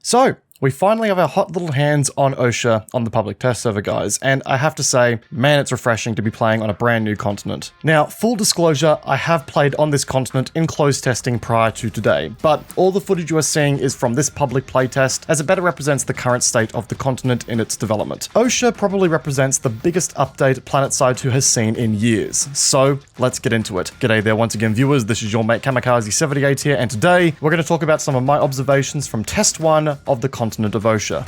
So, we finally have our hot little hands on OSHA on the public test server, guys, and I have to say, man, it's refreshing to be playing on a brand new continent. Now, full disclosure, I have played on this continent in closed testing prior to today, but all the footage you are seeing is from this public playtest, as it better represents the current state of the continent in its development. OSHA probably represents the biggest update PlanetSide 2 has seen in years, so let's get into it. G'day there once again, viewers, this is your mate Kamikaze78 here, and today we're going to talk about some of my observations from Test 1 of the continent of OSHA.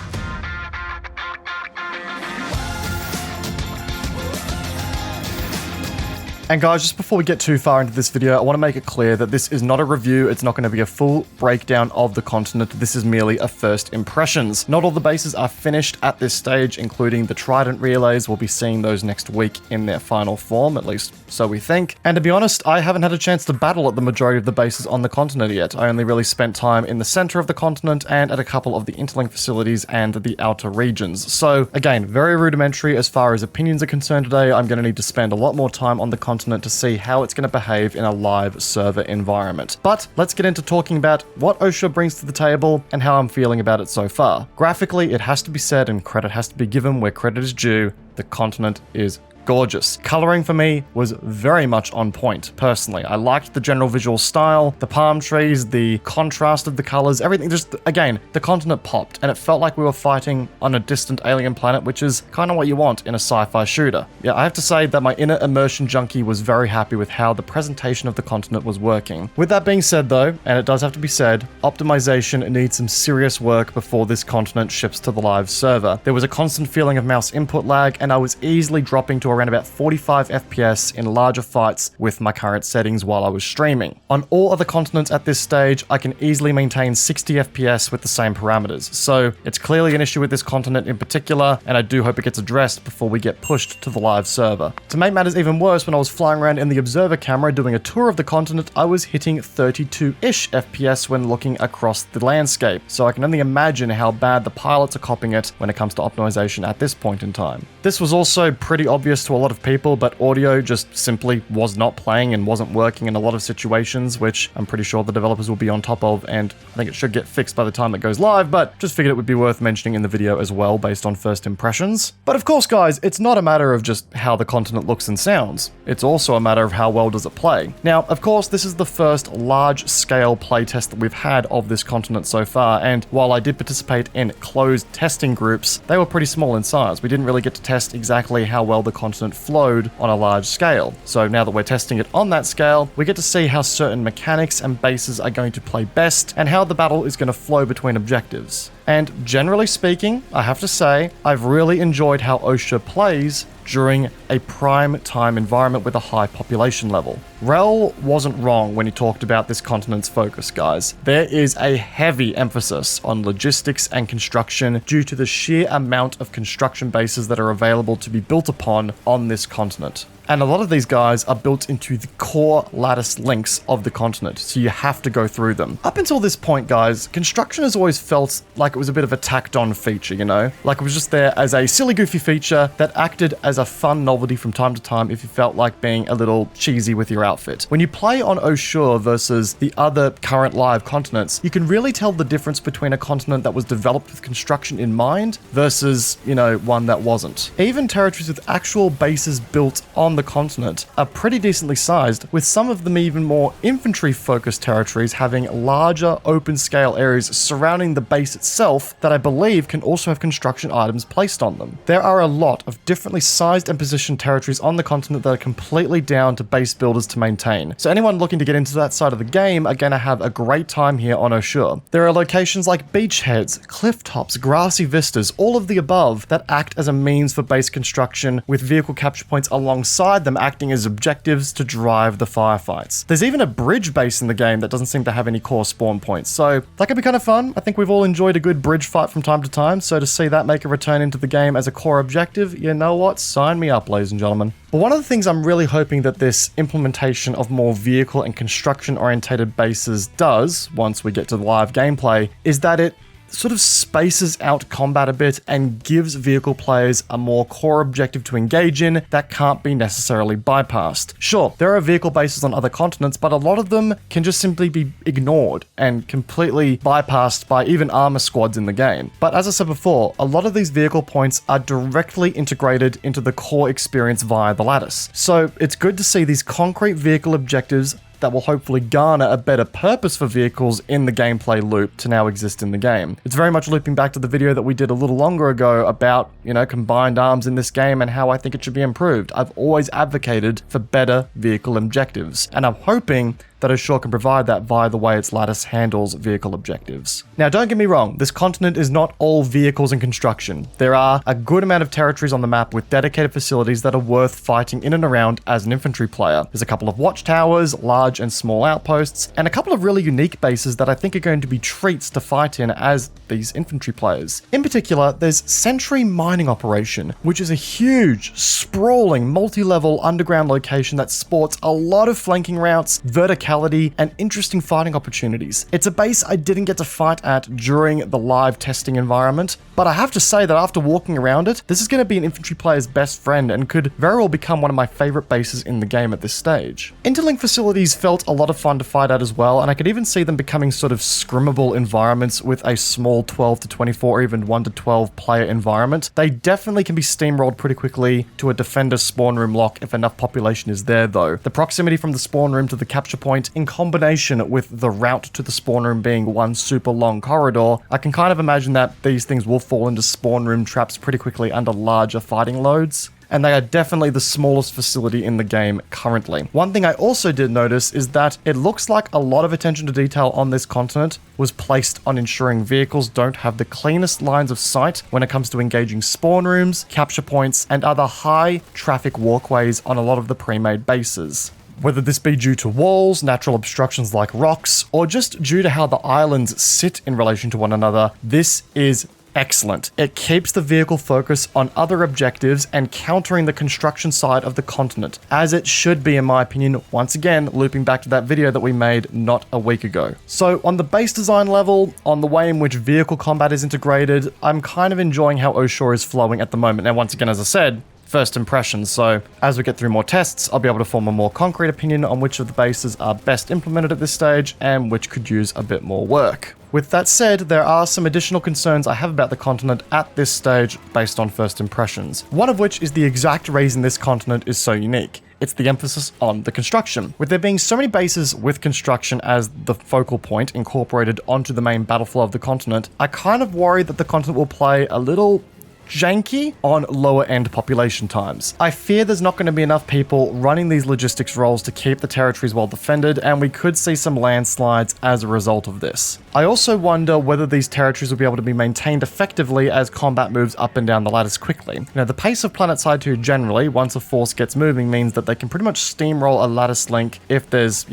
And guys, just before we get too far into this video, I want to make it clear that this is not a review, it's not going to be a full breakdown of the continent, this is merely a first impressions. Not all the bases are finished at this stage, including the Trident relays. We'll be seeing those next week in their final form, at least so we think. And to be honest, I haven't had a chance to battle at the majority of the bases on the continent yet. I only really spent time in the center of the continent and at a couple of the interlink facilities and the outer regions. So again, very rudimentary as far as opinions are concerned today. I'm going to need to spend a lot more time on the continent to see how it's going to behave in a live server environment. But let's get into talking about what OSHA brings to the table and how I'm feeling about it so far. Graphically, it has to be said and credit has to be given where credit is due, the continent is gorgeous. Coloring for me was very much on point, personally. I liked the general visual style, the palm trees, the contrast of the colors, everything. Just, again, the continent popped, and it felt like we were fighting on a distant alien planet, which is kind of what you want in a sci-fi shooter. Yeah, I have to say that my inner immersion junkie was very happy with how the presentation of the continent was working. With that being said, though, and it does have to be said, optimization needs some serious work before this continent ships to the live server. There was a constant feeling of mouse input lag, and I was easily dropping to around about 45 FPS in larger fights with my current settings while I was streaming. On all other continents at this stage, I can easily maintain 60 FPS with the same parameters, so it's clearly an issue with this continent in particular, and I do hope it gets addressed before we get pushed to the live server. To make matters even worse, when I was flying around in the observer camera doing a tour of the continent, I was hitting 32-ish FPS when looking across the landscape, so I can only imagine how bad the pilots are copying it when it comes to optimization at this point in time. This was also pretty obvious to a lot of people, but audio just simply was not playing and wasn't working in a lot of situations, which I'm pretty sure the developers will be on top of, and I think it should get fixed by the time it goes live, but just figured it would be worth mentioning in the video as well based on first impressions. But of course, guys, it's not a matter of just how the continent looks and sounds. It's also a matter of how well does it play. Now, of course, this is the first large-scale playtest that we've had of this continent so far, and while I did participate in closed testing groups, they were pretty small in size. We didn't really get to test exactly how well the continent flowed on a large scale. So now that we're testing it on that scale, we get to see how certain mechanics and bases are going to play best and how the battle is going to flow between objectives. And generally speaking, I have to say, I've really enjoyed how OSHA plays during a prime time environment with a high population level. Rel wasn't wrong when he talked about this continent's focus, guys. There is a heavy emphasis on logistics and construction due to the sheer amount of construction bases that are available to be built upon on this continent. And a lot of these guys are built into the core lattice links of the continent, so you have to go through them. Up until this point, guys, construction has always felt like it was a bit of a tacked on feature, you know? Like it was just there as a silly goofy feature that acted as a fun novelty from time to time if you felt like being a little cheesy with your outfit. When you play on OSHA versus the other current live continents, you can really tell the difference between a continent that was developed with construction in mind versus, you know, one that wasn't. Even territories with actual bases built on the continent are pretty decently sized, with some of them even more infantry-focused territories having larger open-scale areas surrounding the base itself that I believe can also have construction items placed on them. There are a lot of differently sized and positioned territories on the continent that are completely down to base builders to maintain. So anyone looking to get into that side of the game are going to have a great time here on OSHA. There are locations like beachheads, cliff tops, grassy vistas, all of the above that act as a means for base construction, with vehicle capture points alongside them acting as objectives to drive the firefights. There's even a bridge base in the game that doesn't seem to have any core spawn points, so that could be kind of fun. I think we've all enjoyed a good bridge fight from time to time, so to see that make a return into the game as a core objective, you know what? Sign me up, ladies and gentlemen. But one of the things I'm really hoping that this implementation of more vehicle and construction orientated bases does, once we get to the live gameplay, is that it sort of spaces out combat a bit and gives vehicle players a more core objective to engage in that can't be necessarily bypassed. Sure, there are vehicle bases on other continents, but a lot of them can just simply be ignored and completely bypassed by even armor squads in the game. But as I said before, a lot of these vehicle points are directly integrated into the core experience via the lattice. So it's good to see these concrete vehicle objectives that will hopefully garner a better purpose for vehicles in the gameplay loop to now exist in the game. It's very much looping back to the video that we did a little longer ago about, combined arms in this game and how I think it should be improved. I've always advocated for better vehicle objectives, and I'm hoping that Azure can provide that via the way its lattice handles vehicle objectives. Now, don't get me wrong, this continent is not all vehicles and construction. There are a good amount of territories on the map with dedicated facilities that are worth fighting in and around as an infantry player. There's a couple of watchtowers, large and small outposts, and a couple of really unique bases that I think are going to be treats to fight in as these infantry players. In particular, there's Sentry Mining Operation, which is a huge, sprawling, multi-level underground location that sports a lot of flanking routes, verticality, and interesting fighting opportunities. It's a base I didn't get to fight at during the live testing environment, but I have to say that after walking around it, this is going to be an infantry player's best friend and could very well become one of my favorite bases in the game at this stage. Interlink facilities felt a lot of fun to fight at as well, and I could even see them becoming sort of scrimmable environments with a small 12 to 24 or even 1 to 12 player environment. They definitely can be steamrolled pretty quickly to a defender spawn room lock if enough population is there though. The proximity from the spawn room to the capture point in combination with the route to the spawn room being one super long corridor, I can kind of imagine that these things will fall into spawn room traps pretty quickly under larger fighting loads. And they are definitely the smallest facility in the game currently. One thing I also did notice is that it looks like a lot of attention to detail on this continent was placed on ensuring vehicles don't have the cleanest lines of sight when it comes to engaging spawn rooms, capture points, and other high traffic walkways on a lot of the pre-made bases. Whether this be due to walls, natural obstructions like rocks, or just due to how the islands sit in relation to one another, this is excellent. It keeps the vehicle focus on other objectives and countering the construction side of the continent, as it should be in my opinion, once again looping back to that video that we made not a week ago. So on the base design level, on the way in which vehicle combat is integrated, I'm kind of enjoying how Oshore is flowing at the moment. Now once again, as I said, first impressions, so as we get through more tests, I'll be able to form a more concrete opinion on which of the bases are best implemented at this stage and which could use a bit more work. With that said, there are some additional concerns I have about the continent at this stage based on first impressions. One of which is the exact reason this continent is so unique. It's the emphasis on the construction. With there being so many bases with construction as the focal point incorporated onto the main battle flow of the continent, I kind of worry that the continent will play a little janky on lower end population times. I fear there's not going to be enough people running these logistics roles to keep the territories well defended, and we could see some landslides as a result of this. I also wonder whether these territories will be able to be maintained effectively as combat moves up and down the lattice quickly. Now, the pace of PlanetSide 2 generally, once a force gets moving, means that they can pretty much steamroll a lattice link if there's,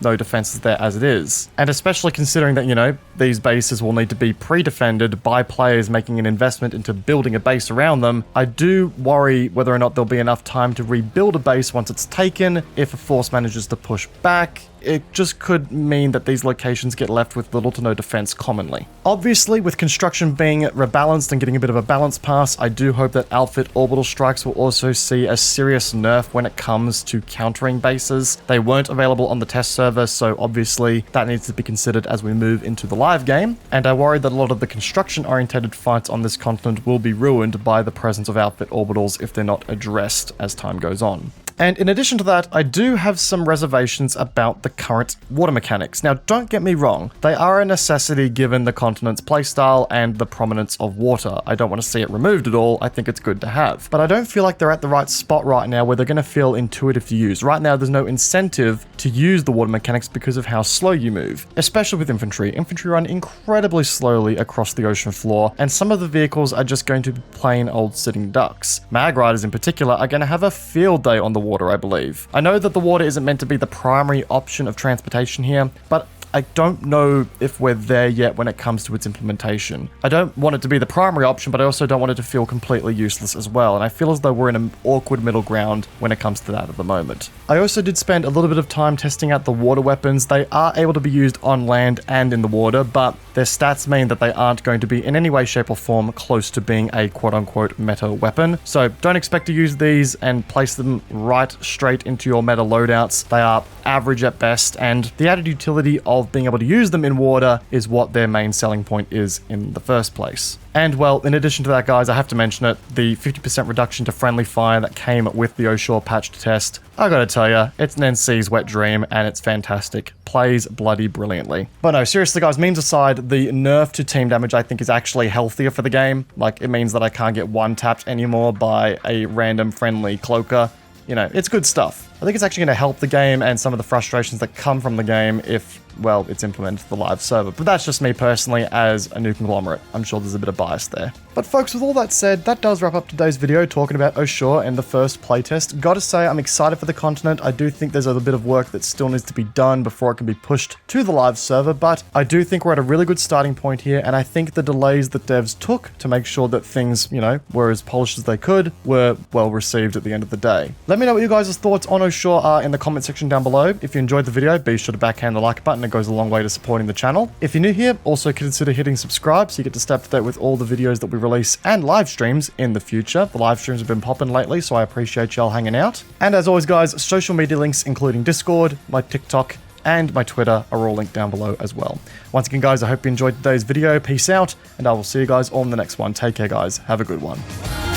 no defenses there as it is. And especially considering that, these bases will need to be pre-defended by players making an investment into building a base around them, I do worry whether or not there'll be enough time to rebuild a base once it's taken if a force manages to push back. It just could mean that these locations get left with little to no defense commonly. Obviously, with construction being rebalanced and getting a bit of a balance pass, I do hope that Outfit Orbital Strikes will also see a serious nerf when it comes to countering bases. They weren't available on the test server, so obviously that needs to be considered as we move into the live game, and I worry that a lot of the construction-oriented fights on this continent will be ruined by the presence of Outfit Orbitals if they're not addressed as time goes on. And in addition to that, I do have some reservations about the current water mechanics. Now, don't get me wrong, they are a necessity given the continent's playstyle and the prominence of water. I don't want to see it removed at all, I think it's good to have. But I don't feel like they're at the right spot right now where they're going to feel intuitive to use. Right now, there's no incentive to use the water mechanics because of how slow you move, especially with infantry. Infantry run incredibly slowly across the ocean floor, and some of the vehicles are just going to be plain old sitting ducks. Mag Riders in particular are going to have a field day on the water, I believe. I know that the water isn't meant to be the primary option of transportation here, but I don't know if we're there yet when it comes to its implementation. I don't want it to be the primary option, but I also don't want it to feel completely useless as well, and I feel as though we're in an awkward middle ground when it comes to that at the moment. I also did spend a little bit of time testing out the water weapons. They are able to be used on land and in the water, but their stats mean that they aren't going to be in any way, shape, or form close to being a quote-unquote meta weapon. So don't expect to use these and place them right straight into your meta loadouts. They are average at best, and the added utility of being able to use them in water is what their main selling point is in the first place. And well, in addition to that, guys, I have to mention it, the 50% reduction to friendly fire that came with the Oshore patch test, I gotta tell ya, it's an NC's wet dream, and it's fantastic. Plays bloody brilliantly. But no, seriously guys, memes aside, the nerf to team damage I think is actually healthier for the game. Like, it means that I can't get one-tapped anymore by a random friendly cloaker. You know, it's good stuff. I think it's actually going to help the game and some of the frustrations that come from the game if, well, it's implemented to the live server. But that's just me personally as a new conglomerate. I'm sure there's a bit of bias there. But folks, with all that said, that does wrap up today's video talking about Oshore and the first playtest. Gotta say, I'm excited for the continent. I do think there's a bit of work that still needs to be done before it can be pushed to the live server, but I do think we're at a really good starting point here, and I think the delays that devs took to make sure that things, you know, were as polished as they could were well received at the end of the day. Let me know what you guys' thoughts on Oshore are in the comment section down below. If you enjoyed the video, be sure to backhand the like button. It goes a long way to supporting the channel. If you're new here, also consider hitting subscribe so you get to stay up to date with all the videos that we release and live streams in the future. The live streams have been popping lately, so I appreciate y'all hanging out. And as always, guys, social media links including Discord, my TikTok, and my Twitter are all linked down below as well. Once again, guys, I hope you enjoyed today's video. Peace out, and I will see you guys on the next one. Take care, guys. Have a good one.